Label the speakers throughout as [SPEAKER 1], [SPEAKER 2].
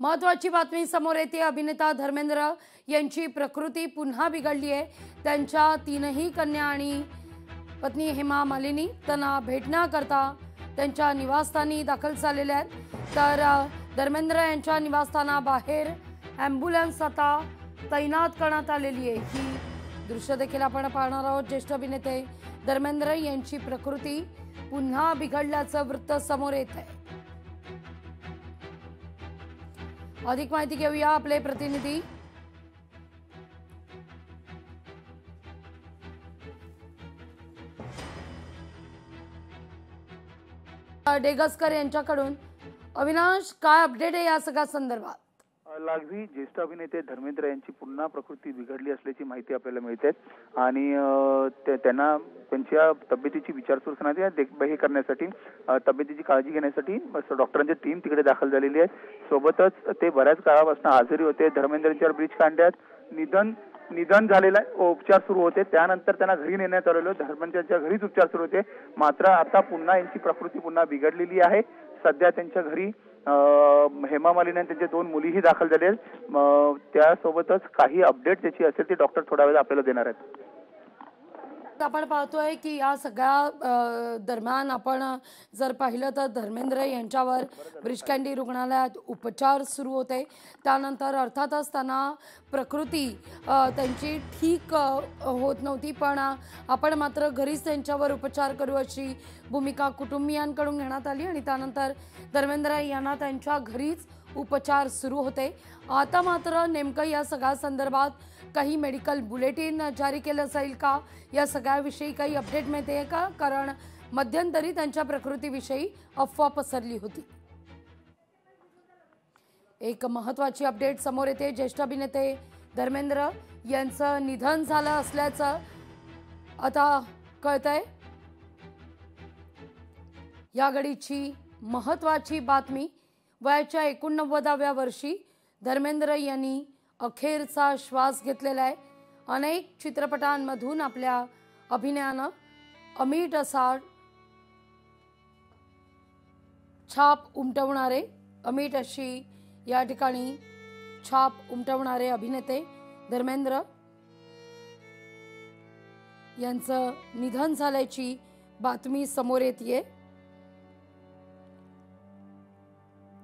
[SPEAKER 1] महत्त्वाची बातमी समोर येते। अभिनेता धर्मेंद्र यांची प्रकृती पुन्हा बिघडली आहे। त्यांच्या तीनही कन्या आणि पत्नी हेमा मालिनी त्यांना भेटण्याकरता त्यांच्या निवासस्थानी दाखल झालेल्या आहेत। तर धर्मेंद्र यांच्या निवासस्थानाबाहेर ॲम्ब्युलन्स आता तैनात करण्यात आलेली आहे। ही दृश्य देखील आपण पाहणार आहोत। ज्येष्ठ अभिनेते धर्मेंद्र यांची प्रकृती पुन्हा बिघडल्याचं वृत्त समोर येत आहे। अधिक माहिती घेऊया आपले प्रतिनिधी डेगस्कर यांच्याकडून। अविनाश, काय अपडेट आहे या सगळ्या संदर्भात?
[SPEAKER 2] लागवी ज्येष्ठ अभिनेते धर्मेंद्र यांची पुन्हा प्रकृती बिघडली असल्याची माहिती आपल्याला मिळते आणि त्यांना त्यांच्या तब्येतीची विचारपूस देखभाल करण्यासाठी तब्येतीची काळजी घेण्यासाठी डॉक्टरांची टीम तिकडे दाखल झालेली आहे। सोबतच ते बऱ्याच काळापासून आजारी होते। धर्मेंद्रच्या ब्रिज कांड्यात निधन झालेला उपचार सुरू होते। त्यानंतर त्यांना घरी नेण्यात आलेलो। धर्मेंद्रच्या घरीच उपचार सुरू होते। मात्र आता पुन्हा यांची प्रकृती पुन्हा बिघडलेली आहे। सध्या त्यांच्या घरी हेमा मालिनी आणि त्यांच्या 2 मुलीही दाखल झाले आहेत। त्यासोबतच काही अपडेट त्याची असेल ती डॉक्टर थोड्या वेळ आपल्याला देणार आहेत।
[SPEAKER 1] आपण पाहतोय की या सगळ्या दरम्यान आपण जर पाहिलं तर धर्मेंद्र यांच्यावर ब्रिज कँडी रुग्णालयात उपचार सुरू होते। त्यानंतर अर्थातच त्यांना प्रकृती त्यांची ठीक होत नव्हती, पण आपण मात्र घरीच त्यांच्यावर उपचार करू अशी भूमिका कुटुंबियांकडून घेण्यात आली आणि त्यानंतर धर्मेंद्र यांना त्यांच्या घरीच उपचार सुरू होते। आता मात्र नेमकं या सगळ्या संदर्भात काही मेडिकल बुलेटिन जारी केलं जाईल का, या सगळ्याविषयी काही अपडेट मिळते का? कारण मध्यंतरी त्यांच्या प्रकृतीविषयी अफवा पसरली होती। एक महत्त्वाची अपडेट समोर येते। ज्येष्ठ अभिनेते धर्मेंद्र यांचं निधन झालं असल्याचं आता कळतंय। या घडीची महत्त्वाची बातमी, वयाच्या 89व्या वर्षी धर्मेंद्र यांनी अखेरचा श्वास घेतलेला आहे। अनेक चित्रपटांमधून आपल्या अभिनयानं अमिट असा छाप उमटवणारे, अमिट अशी या ठिकाणी छाप उमटवणारे अभिनेते धर्मेंद्र यांचं निधन झाल्याची बातमी समोर येते।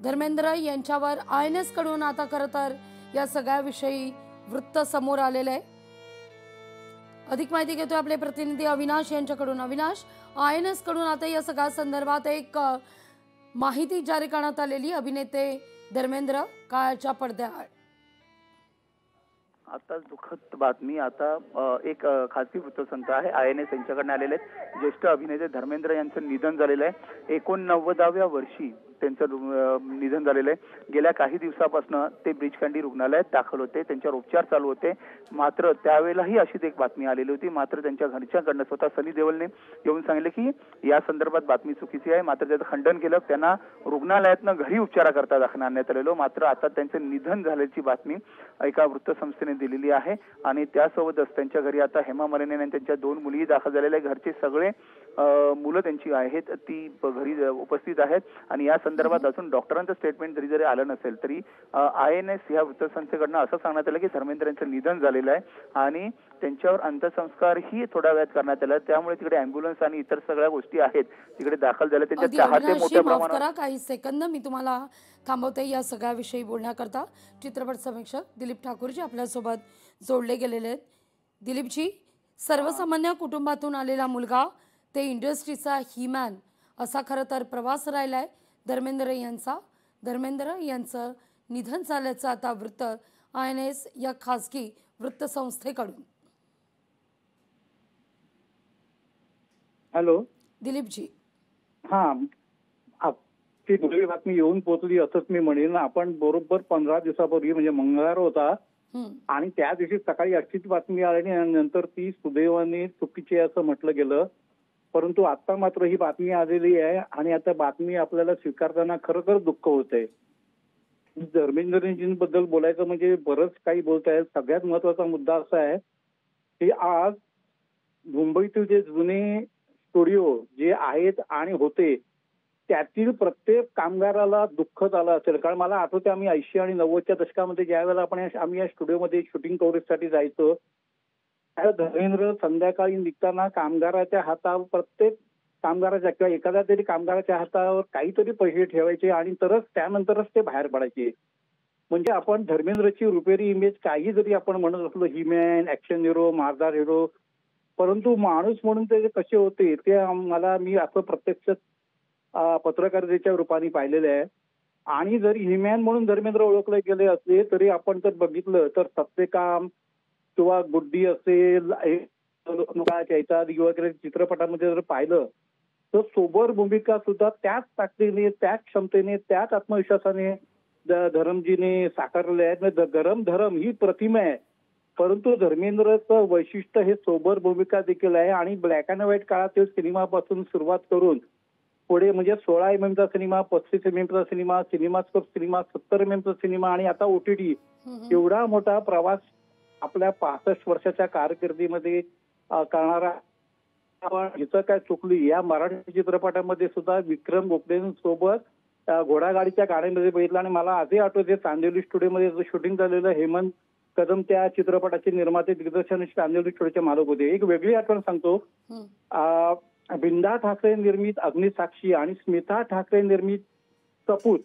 [SPEAKER 1] धर्मेंद्र यांच्यावर INS कडून आता खरं तर या सगळ्याविषयी वृत्त समोर आलेलं आहे। अधिक माहिती घेतोय आपले प्रतिनिधी अविनाश यांच्याकडून। अविनाश, INS कडून आता या सगळ्या संदर्भात एक माहिती जारी करण्यात आलेली, अभिनेते धर्मेंद्र काळाच्या पडद्याआड।
[SPEAKER 2] आता दुःखद बातमी, आता एक खासगी वृत्तसंस्था आहे INS यांच्याकडून आलेले आहेत। ज्येष्ठ अभिनेते धर्मेंद्र यांचं निधन झालेलं आहे। 89व्या वर्षी त्यांचं निधन झालेलं आहे। गेल्या काही दिवसापासून ते ब्रिज कँडी रुग्णालयात दाखल होते, त्यांच्यावर उपचार चालू होते। मात्र त्यावेळेलाही अशीच एक बातमी आलेली होती। मात्र त्यांच्या घरच्यांकडून स्वतः सनी देओलने येऊन सांगितले की या संदर्भात बातमी चुकीची आहे। मात्र त्याचं खंडन केलं। त्यांना रुग्णालयातनं घरी उपचाराकरता दाखल आणण्यात आलेलो। मात्र आता त्यांचं निधन झाल्याची बातमी एका वृत्तसंस्थेने दिलेली आहे आणि त्यासोबतच त्यांच्या घरी आता हेमा मालिनी आणि त्यांच्या 2 मुलीही दाखल झालेल्या आहेत। घरचे सगळे मुलं त्यांची आहेत ती घरी उपस्थित आहेत आणि या संदर्भात अजून डॉक्टरांचं स्टेटमेंट जरी आलं नसेल तरी INS या वृत्तसंस्थेकडनं असं सांगण्यात आलं की धर्मेंद्र यांचं निधन झालेलं आहे आणि त्यांच्यावर अंत्यसंस्कारही थोड्या वेळात करण्यात आलं। त्यामुळे तिकडे ॲम्ब्युलन्स आणि इतर सगळ्या गोष्टी आहेत तिकडे दाखल झाल्या। त्यांच्या चाहते मोठ्या प्रमाणात।
[SPEAKER 1] काही सेकंद मी तुम्हाला थांबवते या सगळ्याविषयी बोलण्याकरता। चित्रपट समीक्षक दिलीप ठाकूरजी आपल्यासोबत जोडले गेलेले आहेत। दिलीपजी, सर्वसामान्य कुटुंबातून आलेला मुलगा ते इंडस्ट्रीचा हीमॅन असा खरं तर प्रवास राहिलाय धर्मेंद्र यांचा। धर्मेंद्र यांचं निधन झाल्याचं आता वृत्त INS या खासगी वृत्तसंस्थेकडून।
[SPEAKER 3] हॅलो
[SPEAKER 1] दिलीपजी।
[SPEAKER 3] ती दुर्दैवी बातमी येऊन पोहोचली असंच मी म्हणेन। आपण बरोबर 15 दिवसापूर्वी म्हणजे मंगळवार होता आणि त्या दिवशी सकाळी अशीच बातमी आली आणि नंतर ती सुदैवाने चुकीची असं म्हटलं गेलं। परंतु आता मात्र ही बातमी आलेली आहे आणि आता बातमी आपल्याला स्वीकारताना खरोखर दुःख होतंय। धर्मेंद्रजींबद्दल बोलायचं म्हणजे बरंच काही बोलत आहे। सगळ्यात महत्वाचा मुद्दा असा आहे की आज मुंबईतील जे जुने स्टुडिओ जे आहेत आणि होते त्यातील प्रत्येक कामगाराला दुःख झालं असेल. कारण मला आठवते आम्ही 80 आणि 90च्या दशकामध्ये ज्या वेळेला आम्ही या स्टुडिओमध्ये शूटिंग कव्हरेजसाठी जायचो, त्यावेळेला धर्मेंद्र संध्याकाळी निघताना कामगाराच्या हातावर, प्रत्येक कामगाराच्या किंवा एखाद्या तरी कामगाराच्या हातावर काहीतरी पैसे ठेवायचे आणि त्यानंतरच ते बाहेर पडायचे. म्हणजे आपण धर्मेंद्रची रुपेरी इमेज काही जरी आपण म्हणत असलो, हिमॅन, ऍक्शन हिरो, मारदार हिरो, परंतु माणूस म्हणून ते कसे होते ते मी असं प्रत्यक्ष पत्रकारितेच्या रूपाने पाहिलेलं आहे. आणि जरी हिमॅन म्हणून धर्मेंद्र ओळखले गेले असले तरी आपण जर बघितलं तर सत्यकाम किंवा गुड्डी असेल, वगैरे चित्रपटामध्ये जर पाहिलं तर सोबर भूमिका सुद्धा त्याच ताकदीने, त्याच क्षमतेने, त्याच आत्मविश्वासाने धरमजीने साकारले आहेत. धरम ही प्रतिमा आहे, परंतु धर्मेंद्रचं वैशिष्ट्य हे सोबर भूमिका देखील आहे. आणि ब्लॅक अँड व्हाईट काळातील सिनेमापासून सुरुवात करून पुढे म्हणजे 16 mm चा सिनेमा, 35 mm चा सिनेमा, सिनेमास्कोप सिनेमा, 70 mm चा सिनेमा आणि आता OTT, एवढा मोठा प्रवास आपल्या 65 वर्षाच्या कारकिर्दीमध्ये करणारा. हिचं काय चुकली या मराठी चित्रपटामध्ये सुद्धा विक्रम गोखलेंसोबत घोडागाडीच्या गाण्यामध्ये बघितलं. आणि मला आजही आठवते चांदिवली स्टुडिओमध्ये शूटिंग झालेलं हेमंत कदम त्या चित्रपटाचे निर्माते, दिग्दर्शन चांदिवली स्टुडिओचे मालक होते. एक वेगळी आठवण सांगतो. बिंदा ठाकरे निर्मित अग्निसाक्षी आणि स्मिता ठाकरे निर्मित सपूत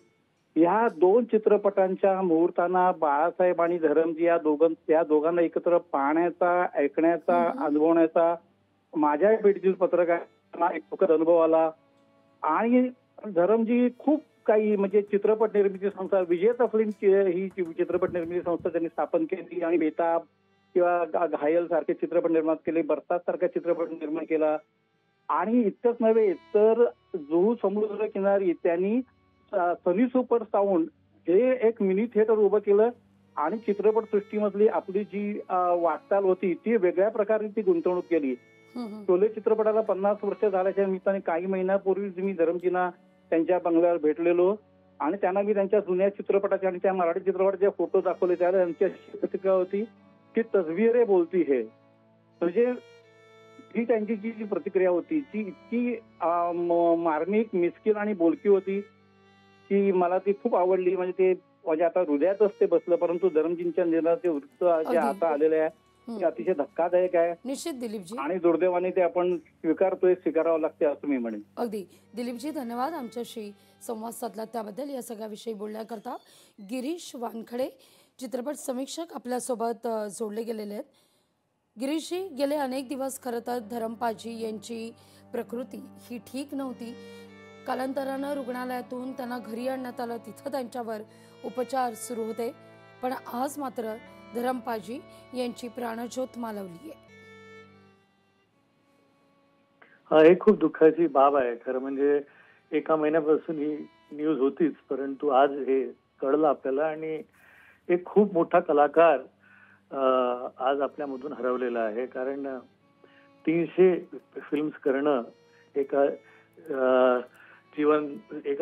[SPEAKER 3] या 2 चित्रपटांच्या मुहूर्तांना बाळासाहेब आणि धरमजी या दोघांना एकत्र पाहण्याचा, ऐकण्याचा, अनुभवण्याचा माझ्या भेटीतील पत्रकारांना एक सुखद अनुभव आला. आणि धरमजी खूप काही म्हणजे चित्रपट निर्मिती संस्था, विजेता फिल्म ही चित्रपट निर्मिती संस्था त्यांनी स्थापन केली आणि बेताब किंवा घायल सारखे चित्रपट निर्माण केले, बरसात सारखा चित्रपट निर्माण केला. आणि इतकंच नव्हे तर जुहू समुद्र किनारी त्यांनी सनी सुपर साऊंड हे एक मिनी थिएटर उभं केलं आणि चित्रपट सृष्टीमधली आपली जी वाटचाल होती ती वेगळ्या प्रकारे ती गुंतवणूक केली. शोले चित्रपटाला 50 वर्ष झाल्याच्या निमित्ताने काही महिन्यापूर्वीच मी धरमजींना त्यांच्या बंगल्यावर भेटलेलो आणि त्यांना मी त्यांच्या जुन्या चित्रपटाचे आणि त्या मराठी चित्रपटाचे फोटो दाखवले. त्याला त्यांची अशी प्रतिक्रिया होती की तस्वीरे बोलती है. म्हणजे ही त्यांची जी प्रतिक्रिया होती ती इतकी मार्मिक, मिस्किन आणि बोलकी होती की मला ती खूप आवडली. म्हणजे ते म्हणजे आता हृदयातच ते बसलं. परंतु धरमजींच्या निधनाचे वृत्त जे आता आलेले आहे ते अतिशय धक्कादायक आहे.
[SPEAKER 1] निश्चित दिलीपजी,
[SPEAKER 3] आणि दुर्दैवाने ते आपण स्वीकारावं लागते असं मी म्हणेन.
[SPEAKER 1] अगदी दिलीपजी, धन्यवाद आमच्याशी संवाद साधला त्याबद्दल. या सगळ्या विषयी बोलण्याकरता गिरीश वानखडे चित्रपट समीक्षक आपल्यासोबत जोडले गेलेले आहेत. गिरीशजी, गेले अनेक दिवस खरं तर धरमपाजी यांची प्रकृती ही ठीक नव्हती. कालांतरानं रुग्णालयातून त्यांना घरी आणण्यात आलं, तिथं त्यांच्यावर उपचार सुरू होते. पण आज मात्र धरमपाजी यांची प्राणज्योत मालवली आहे.
[SPEAKER 4] हे खूप दुःखाची बाब आहे. खरं म्हणजे एका महिन्यापासून ही न्यूज होतीच, परंतु आज हे कळलं आपल्याला. आणि एक खूप मोठा कलाकार आज आपल्यामधून हरवलेला आहे. कारण 300 फिल्म्स करणं एका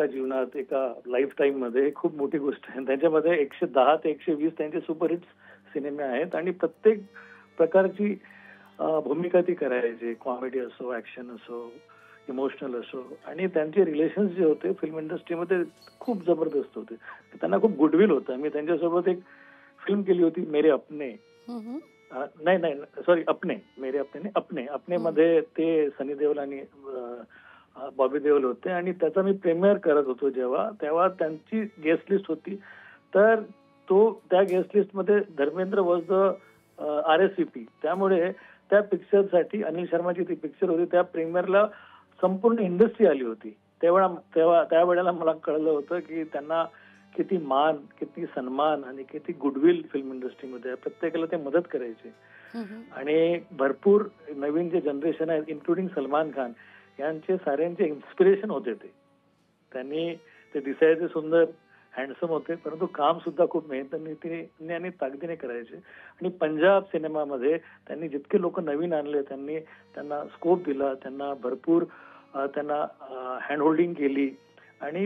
[SPEAKER 4] जीवनात, एका लाईफ टाईम मध्ये खूप मोठी गोष्ट आहे. त्याच्यामध्ये 110 ते 120 त्यांचे सुपरहिट सिनेमे आहेत आणि प्रत्येक प्रकारची भूमिका ती करायची. कॉमेडी असो, ऍक्शन असो, इमोशनल असो. आणि त्यांचे रिलेशन्स जे होते फिल्म इंडस्ट्रीमध्ये खूप जबरदस्त होते. त्यांना खूप गुडविल होतं. मी त्यांच्यासोबत एक फिल्म केली होती, मेरे अपने. नाही सॉरी, अपने, मेरे अपने नाही, अपने मध्ये ते सनी देओल आणि बॉबी देओल होते. आणि त्याचा मी प्रीमियर करत होतो तेव्हा त्यांची गेस्ट लिस्ट होती. तर त्या गेस्ट लिस्ट मध्ये धर्मेंद्र वॉज द RSVP. त्यामुळे त्या पिक्चरसाठी अनिल शर्माची ती पिक्चर होती, त्या प्रीमियरला संपूर्ण इंडस्ट्री आली होती. त्यावेळेला मला कळलं होतं की त्यांना किती मान, किती सन्मान आणि किती गुडविल फिल्म इंडस्ट्रीमध्ये आहे. प्रत्येकाला ते मदत करायचे. आणि भरपूर नवीन जे जनरेशन आहे, इन्क्लुडिंग सलमान खान, यांचे साऱ्यांचे इन्स्पिरेशन होते. त्यांनी ते दिसायचे सुंदर, हँडसम होते, परंतु काम सुद्धा खूप मेहनतीने आणि ताकदीने करायचे. आणि पंजाब सिनेमामध्ये त्यांनी जितके लोक नवीन आणले, त्यांना स्कोप दिला, त्यांना भरपूर हँड होल्डिंग केली. आणि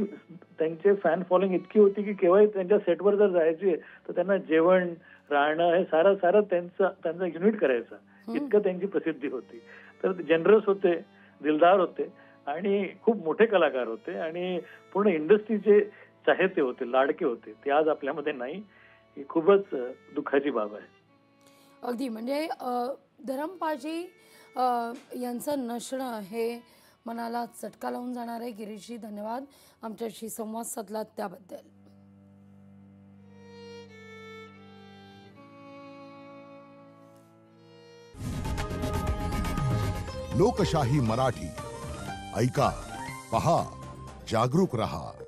[SPEAKER 4] त्यांचे फॅन फॉलोइंग इतकी होती की केव्हाही त्यांच्या सेटवर जर जायचे तर त्यांना जेवण, राहणं हे सारं त्यांचा युनिट करायचा. इतकं त्यांची प्रसिद्धी होती. तर जनरस होते, दिलदार होते आणि खूप मोठे कलाकार होते आणि पूर्ण इंडस्ट्रीचे चाहते होते, लाडके होते. ते आज आपल्यामध्ये नाही. ही खूपच दुःखाची बाब आहे.
[SPEAKER 1] अगदी म्हणजे धरमपाजी यांचं नसणं हे मनाला चटका लावून जाणार आहे. गिरीशजी धन्यवाद आमच्याशी संवाद साधलात त्याबद्दल.
[SPEAKER 5] लोकशाही मराठी ऐका, पहा, जागरूक रहा.